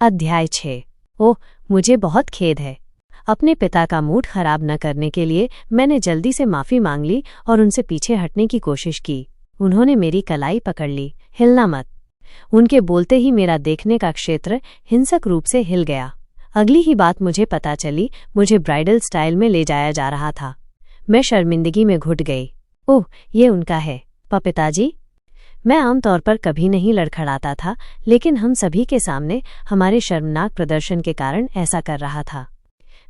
अध्याय 6। ओह, मुझे बहुत खेद है। अपने पिता का मूड खराब न करने के लिए मैंने जल्दी से माफ़ी मांग ली और उनसे पीछे हटने की कोशिश की। उन्होंने मेरी कलाई पकड़ ली। हिलना मत। उनके बोलते ही मेरा देखने का क्षेत्र हिंसक रूप से हिल गया। अगली ही बात मुझे पता चली, मुझे ब्राइडल स्टाइल में ले जाया जा रहा था। मैं शर्मिंदगी में घुट गई। ओह, ये उनका है, पिताजी। मैं आमतौर पर कभी नहीं लड़खड़ाता था, लेकिन हम सभी के सामने हमारे शर्मनाक प्रदर्शन के कारण ऐसा कर रहा था।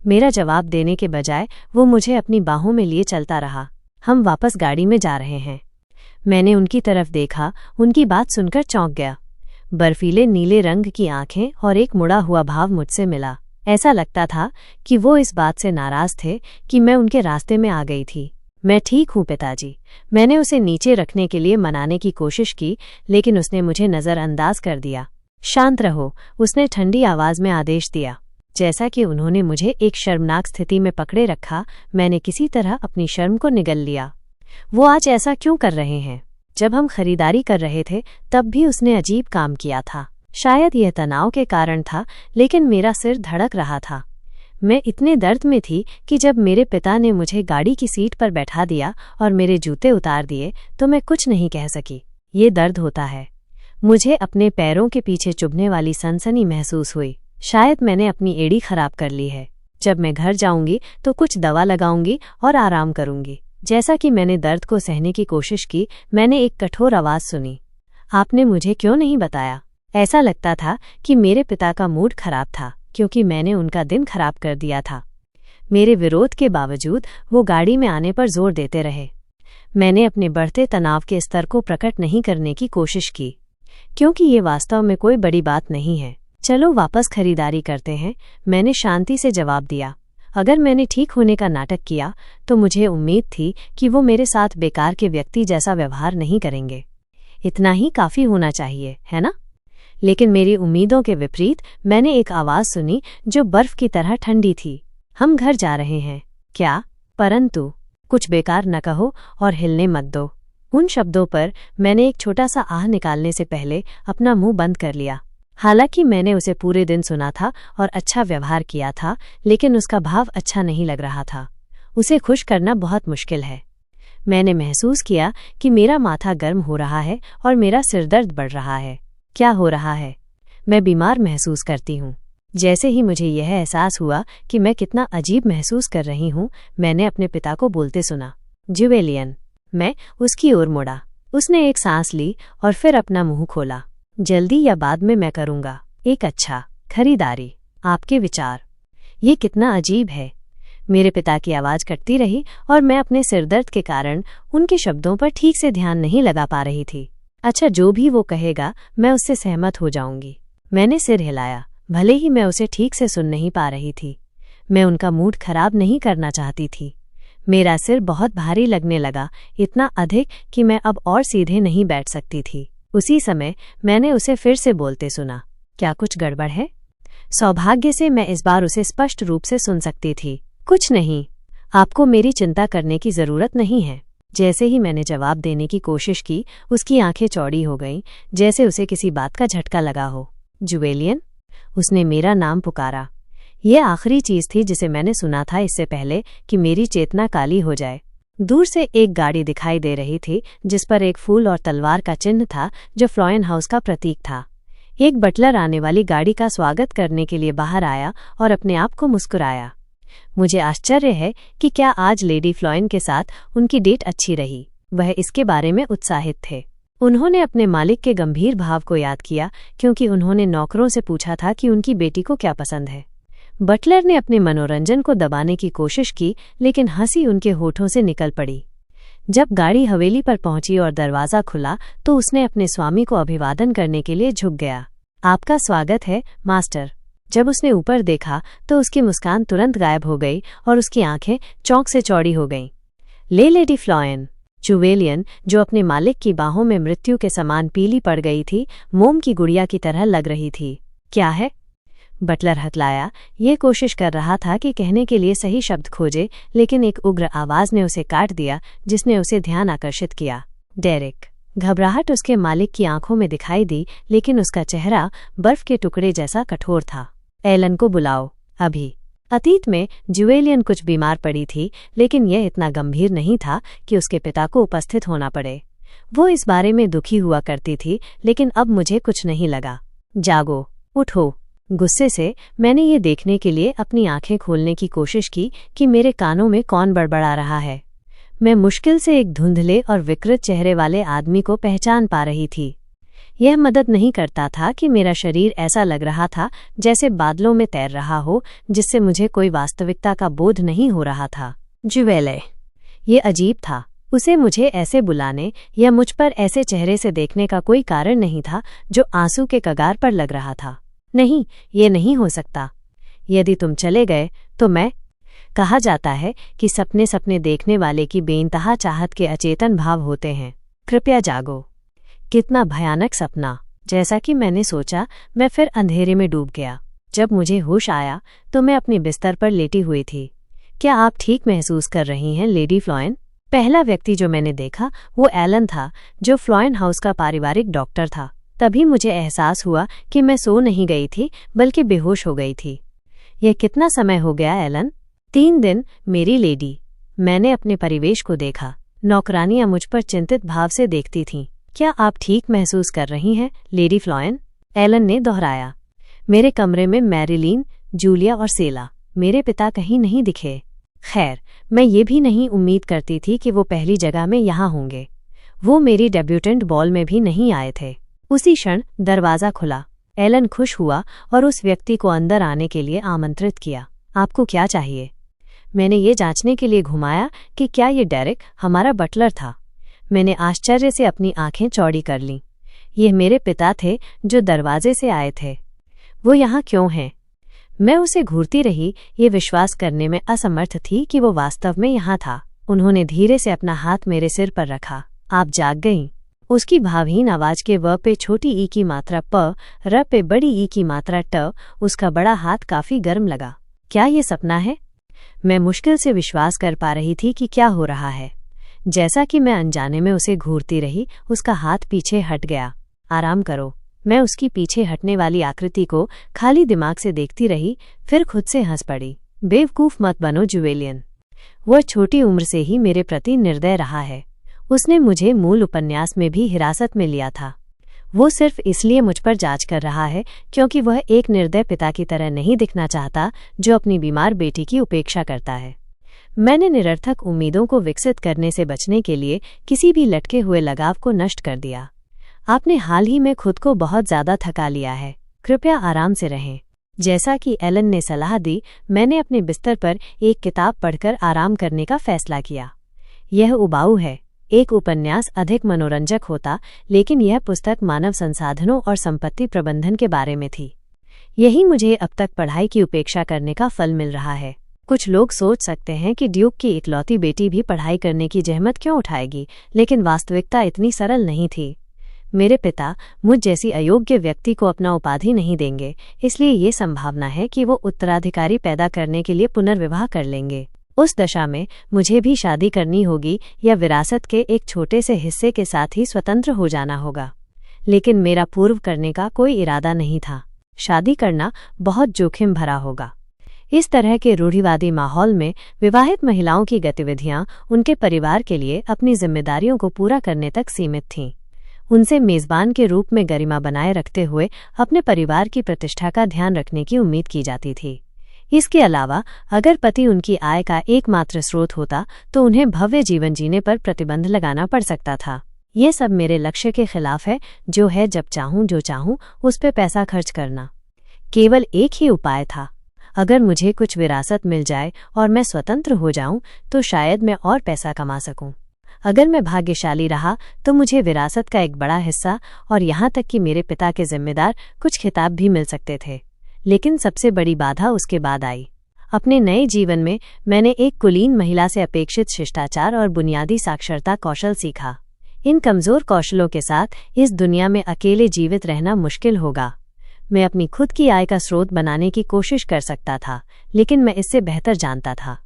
मेरा जवाब देने के बजाय वो मुझे अपनी बाहों में लिए चलता रहा। हम वापस गाड़ी में जा रहे हैं। मैंने उनकी तरफ देखा। उनकी बात सुनकर चौंक गया। बर्फीले नीले रंग की आंखें और एक मुड़ा हुआ भाव मुझसे मिला। ऐसा लगता था कि वो इस बात से नाराज थे कि मैं उनके रास्ते में आ गई थी। मैं ठीक हूँ पिताजी। मैंने उसे नीचे रखने के लिए मनाने की कोशिश की, लेकिन उसने मुझे नज़रअंदाज कर दिया। शांत रहो, उसने ठंडी आवाज़ में आदेश दिया। जैसा कि उन्होंने मुझे एक शर्मनाक स्थिति में पकड़े रखा, मैंने किसी तरह अपनी शर्म को निगल लिया। वो आज ऐसा क्यों कर रहे हैं? जब हम खरीदारी कर रहे थे तब भी उसने अजीब काम किया था। शायद यह तनाव के कारण था, लेकिन मेरा सिर धड़क रहा था। मैं इतने दर्द में थी कि जब मेरे पिता ने मुझे गाड़ी की सीट पर बैठा दिया और मेरे जूते उतार दिए तो मैं कुछ नहीं कह सकी। ये दर्द होता है। मुझे अपने पैरों के पीछे चुभने वाली सनसनी महसूस हुई। शायद मैंने अपनी एड़ी खराब कर ली है। जब मैं घर जाऊंगी तो कुछ दवा लगाऊंगी और आराम करूंगी। जैसा कि मैंने दर्द को सहने की कोशिश की, मैंने एक कठोर आवाज़ सुनी। आपने मुझे क्यों नहीं बताया? ऐसा लगता था कि मेरे पिता का मूड खराब था, क्योंकि मैंने उनका दिन खराब कर दिया था। मेरे विरोध के बावजूद वो गाड़ी में आने पर जोर देते रहे। मैंने अपने बढ़ते तनाव के स्तर को प्रकट नहीं करने की कोशिश की, क्योंकि ये वास्तव में कोई बड़ी बात नहीं है। चलो वापस खरीदारी करते हैं, मैंने शांति से जवाब दिया। अगर मैंने ठीक होने का नाटक किया तो मुझे उम्मीद थी कि वो मेरे साथ बेकार के व्यक्ति जैसा व्यवहार नहीं करेंगे। इतना ही काफ़ी होना चाहिए, है ना? लेकिन मेरी उम्मीदों के विपरीत मैंने एक आवाज़ सुनी जो बर्फ की तरह ठंडी थी। हम घर जा रहे हैं क्या? परंतु कुछ बेकार न कहो और हिलने मत दो। उन शब्दों पर मैंने एक छोटा सा आह निकालने से पहले अपना मुंह बंद कर लिया। हालांकि मैंने उसे पूरे दिन सुना था और अच्छा व्यवहार किया था, लेकिन उसका भाव अच्छा नहीं लग रहा था। उसे खुश करना बहुत मुश्किल है। मैंने महसूस किया कि मेरा माथा गर्म हो रहा है और मेरा सिरदर्द बढ़ रहा है। क्या हो रहा है? मैं बीमार महसूस करती हूँ। जैसे ही मुझे यह एहसास हुआ कि मैं कितना अजीब महसूस कर रही हूँ, मैंने अपने पिता को बोलते सुना, जुवेलियन। मैं उसकी ओर मुड़ा। उसने एक सांस ली और फिर अपना मुंह खोला। जल्दी या बाद में मैं करूँगा। एक अच्छा खरीदारी। आपके विचार? ये कितना अजीब है। मेरे पिता की आवाज़ कटती रही और मैं अपने सिरदर्द के कारण उनके शब्दों पर ठीक से ध्यान नहीं लगा पा रही थी। अच्छा, जो भी वो कहेगा मैं उससे सहमत हो जाऊंगी। मैंने सिर हिलाया, भले ही मैं उसे ठीक से सुन नहीं पा रही थी। मैं उनका मूड खराब नहीं करना चाहती थी। मेरा सिर बहुत भारी लगने लगा, इतना अधिक कि मैं अब और सीधे नहीं बैठ सकती थी। उसी समय मैंने उसे फिर से बोलते सुना, क्या कुछ गड़बड़ है? सौभाग्य से मैं इस बार उसे स्पष्ट रूप से सुन सकती थी। कुछ नहीं, आपको मेरी चिंता करने की ज़रूरत नहीं है। जैसे ही मैंने जवाब देने की कोशिश की, उसकी आंखें चौड़ी हो गईं, जैसे उसे किसी बात का झटका लगा हो। जुवेलियन, उसने मेरा नाम पुकारा। यह आखिरी चीज़ थी जिसे मैंने सुना था इससे पहले कि मेरी चेतना काली हो जाए। दूर से एक गाड़ी दिखाई दे रही थी जिस पर एक फूल और तलवार का चिन्ह था, जो फ्लॉयन हाउस का प्रतीक था। एक बटलर आने वाली गाड़ी का स्वागत करने के लिए बाहर आया और अपने आप को मुस्कुराया। मुझे आश्चर्य है कि क्या आज लेडी फ्लॉयन के साथ उनकी डेट अच्छी रही। वह इसके बारे में उत्साहित थे। उन्होंने अपने मालिक के गंभीर भाव को याद किया, क्योंकि उन्होंने नौकरों से पूछा था कि उनकी बेटी को क्या पसंद है। बटलर ने अपने मनोरंजन को दबाने की कोशिश की, लेकिन हंसी उनके होठों से निकल पड़ी। जब गाड़ी हवेली पर पहुंची और दरवाज़ा खुला तो उसने अपने स्वामी को अभिवादन करने के लिए झुक गया। आपका स्वागत है, मास्टर। जब उसने ऊपर देखा तो उसकी मुस्कान तुरंत गायब हो गई और उसकी आंखें चौंक से चौड़ी हो गईं। लेडी फ्लॉयन। जुवेलियन, जो अपने मालिक की बाहों में मृत्यु के समान पीली पड़ गई थी, मोम की गुड़िया की तरह लग रही थी। क्या है? बटलर हकलाया। ये कोशिश कर रहा था कि कहने के लिए सही शब्द खोजे, लेकिन एक उग्र आवाज़ ने उसे काट दिया, जिसने उसे ध्यान आकर्षित किया। डेरेक। घबराहट उसके मालिक की आंखों में दिखाई दी, लेकिन उसका चेहरा बर्फ के टुकड़े जैसा कठोर था। एलन को बुलाओ, अभी। अतीत में जुएलियन कुछ बीमार पड़ी थी, लेकिन यह इतना गंभीर नहीं था कि उसके पिता को उपस्थित होना पड़े। वो इस बारे में दुखी हुआ करती थी, लेकिन अब मुझे कुछ नहीं लगा। जागो, उठो। गुस्से से मैंने ये देखने के लिए अपनी आंखें खोलने की कोशिश की कि मेरे कानों में कौन बड़बड़ा रहा है। मैं मुश्किल से एक धुंधले और विकृत चेहरे वाले आदमी को पहचान पा रही थी। यह मदद नहीं करता था कि मेरा शरीर ऐसा लग रहा था जैसे बादलों में तैर रहा हो, जिससे मुझे कोई वास्तविकता का बोध नहीं हो रहा था। जुवेले, ये अजीब था। उसे मुझे ऐसे बुलाने या मुझ पर ऐसे चेहरे से देखने का कोई कारण नहीं था जो आंसू के कगार पर लग रहा था। नहीं, ये नहीं हो सकता। यदि तुम चले गए तो मैं। कहा जाता है कि सपने देखने वाले की बेइंतहा चाहत के अचेतन भाव होते हैं। कृपया जागो। कितना भयानक सपना। जैसा कि मैंने सोचा, मैं फिर अंधेरे में डूब गया। जब मुझे होश आया तो मैं अपने बिस्तर पर लेटी हुई थी। क्या आप ठीक महसूस कर रही हैं, लेडी फ्लॉयन? पहला व्यक्ति जो मैंने देखा वो एलन था, जो फ्लॉयन हाउस का पारिवारिक डॉक्टर था। तभी मुझे एहसास हुआ कि मैं सो नहीं गई थी, बल्कि बेहोश हो गई थी। यह कितना समय हो गया, एलन? 3 दिन, मेरी लेडी। मैंने अपने परिवेश को देखा। नौकरानियां मुझ पर चिंतित भाव से देखती थीं। क्या आप ठीक महसूस कर रही हैं, लेडी फ्लॉयन? एलन ने दोहराया। मेरे कमरे में मैरिलीन, जूलिया और सेला, मेरे पिता कहीं नहीं दिखे। खैर, मैं ये भी नहीं उम्मीद करती थी कि वो पहली जगह में यहाँ होंगे। वो मेरी डेब्यूटेंट बॉल में भी नहीं आए थे। उसी क्षण दरवाज़ा खुला। एलन खुश हुआ और उस व्यक्ति को अंदर आने के लिए आमंत्रित किया। आपको क्या चाहिए? मैंने ये जांचने के लिए घुमाया कि क्या ये डेरिक हमारा बटलर था। मैंने आश्चर्य से अपनी आंखें चौड़ी कर लीं। ये मेरे पिता थे जो दरवाजे से आए थे। वो यहाँ क्यों हैं? मैं उसे घूरती रही, ये विश्वास करने में असमर्थ थी कि वो वास्तव में यहाँ था। उन्होंने धीरे से अपना हाथ मेरे सिर पर रखा। आप जाग गईं? उसकी भावहीन आवाज के व पे छोटी ई की मात्रा प, र पे बड़ी ई की मात्रा ट, उसका बड़ा हाथ काफी गर्म लगा। क्या ये सपना है? मैं मुश्किल से विश्वास कर पा रही थी कि क्या हो रहा है। जैसा कि मैं अनजाने में उसे घूरती रही, उसका हाथ पीछे हट गया। आराम करो। मैं उसकी पीछे हटने वाली आकृति को खाली दिमाग से देखती रही, फिर खुद से हंस पड़ी। बेवकूफ मत बनो, जुवेलियन। वह छोटी उम्र से ही मेरे प्रति निर्दय रहा है। उसने मुझे मूल उपन्यास में भी हिरासत में लिया था। वो सिर्फ इसलिए मुझ पर जांच कर रहा है क्योंकि वह एक निर्दय पिता की तरह नहीं दिखना चाहता जो अपनी बीमार बेटी की उपेक्षा करता है। मैंने निरर्थक उम्मीदों को विकसित करने से बचने के लिए किसी भी लटके हुए लगाव को नष्ट कर दिया। आपने हाल ही में खुद को बहुत ज्यादा थका लिया है। कृपया आराम से रहें। जैसा कि एलन ने सलाह दी, मैंने अपने बिस्तर पर एक किताब पढ़कर आराम करने का फैसला किया। यह उबाऊ है। एक उपन्यास अधिक मनोरंजक होता, लेकिन यह पुस्तक मानव संसाधनों और संपत्ति प्रबंधन के बारे में थी। यही मुझे अब तक पढ़ाई की उपेक्षा करने का फल मिल रहा है। कुछ लोग सोच सकते हैं कि ड्यूक की इकलौती बेटी भी पढ़ाई करने की जहमत क्यों उठाएगी, लेकिन वास्तविकता इतनी सरल नहीं थी। मेरे पिता मुझ जैसी अयोग्य व्यक्ति को अपना उपाधि नहीं देंगे, इसलिए ये संभावना है कि वो उत्तराधिकारी पैदा करने के लिए पुनर्विवाह कर लेंगे। उस दशा में मुझे भी शादी करनी होगी या विरासत के एक छोटे से हिस्से के साथ ही स्वतंत्र हो जाना होगा। लेकिन मेरा पूर्व करने का कोई इरादा नहीं था। शादी करना बहुत जोखिम भरा होगा। इस तरह के रूढ़िवादी माहौल में विवाहित महिलाओं की गतिविधियां उनके परिवार के लिए अपनी जिम्मेदारियों को पूरा करने तक सीमित थीं। उनसे मेजबान के रूप में गरिमा बनाए रखते हुए अपने परिवार की प्रतिष्ठा का ध्यान रखने की उम्मीद की जाती थी। इसके अलावा अगर पति उनकी आय का एकमात्र स्रोत होता तो उन्हें भव्य जीवन जीने पर प्रतिबंध लगाना पड़ सकता था। ये सब मेरे लक्ष्य के खिलाफ है, जो है जब चाहूं जो चाहूं उस पे पैसा खर्च करना। केवल एक ही उपाय था। अगर मुझे कुछ विरासत मिल जाए और मैं स्वतंत्र हो जाऊं तो शायद मैं और पैसा कमा सकूं। अगर मैं भाग्यशाली रहा तो मुझे विरासत का एक बड़ा हिस्सा और यहाँ तक कि मेरे पिता के जिम्मेदार कुछ खिताब भी मिल सकते थे। लेकिन सबसे बड़ी बाधा उसके बाद आई। अपने नए जीवन में मैंने एक कुलीन महिला से अपेक्षित शिष्टाचार और बुनियादी साक्षरता कौशल सीखा। इन कमजोर कौशलों के साथ इस दुनिया में अकेले जीवित रहना मुश्किल होगा। मैं अपनी खुद की आय का स्रोत बनाने की कोशिश कर सकता था, लेकिन मैं इससे बेहतर जानता था।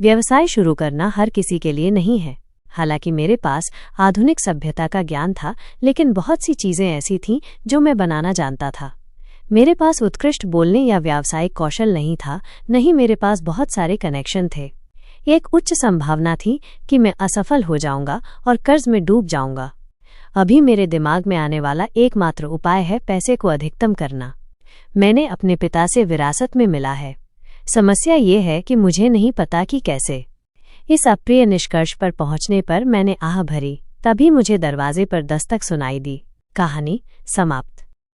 व्यवसाय शुरू करना हर किसी के लिए नहीं है। हालांकि मेरे पास आधुनिक सभ्यता का ज्ञान था, लेकिन बहुत सी चीजें ऐसी थीं जो मैं बनाना जानता था। मेरे पास उत्कृष्ट बोलने या व्यावसायिक कौशल नहीं था, नहीं मेरे पास बहुत सारे कनेक्शन थे। एक उच्च संभावना थी कि मैं असफल हो जाऊंगा और कर्ज में डूब जाऊंगा। अभी मेरे दिमाग में आने वाला एकमात्र उपाय है पैसे को अधिकतम करना। मैंने अपने पिता से विरासत में मिला है। समस्या ये है कि मुझे नहीं पता कि कैसे। इस अप्रिय निष्कर्ष पर पहुंचने पर मैंने आह भरी। तभी मुझे दरवाजे पर दस्तक सुनाई दी। कहानी समाप्त।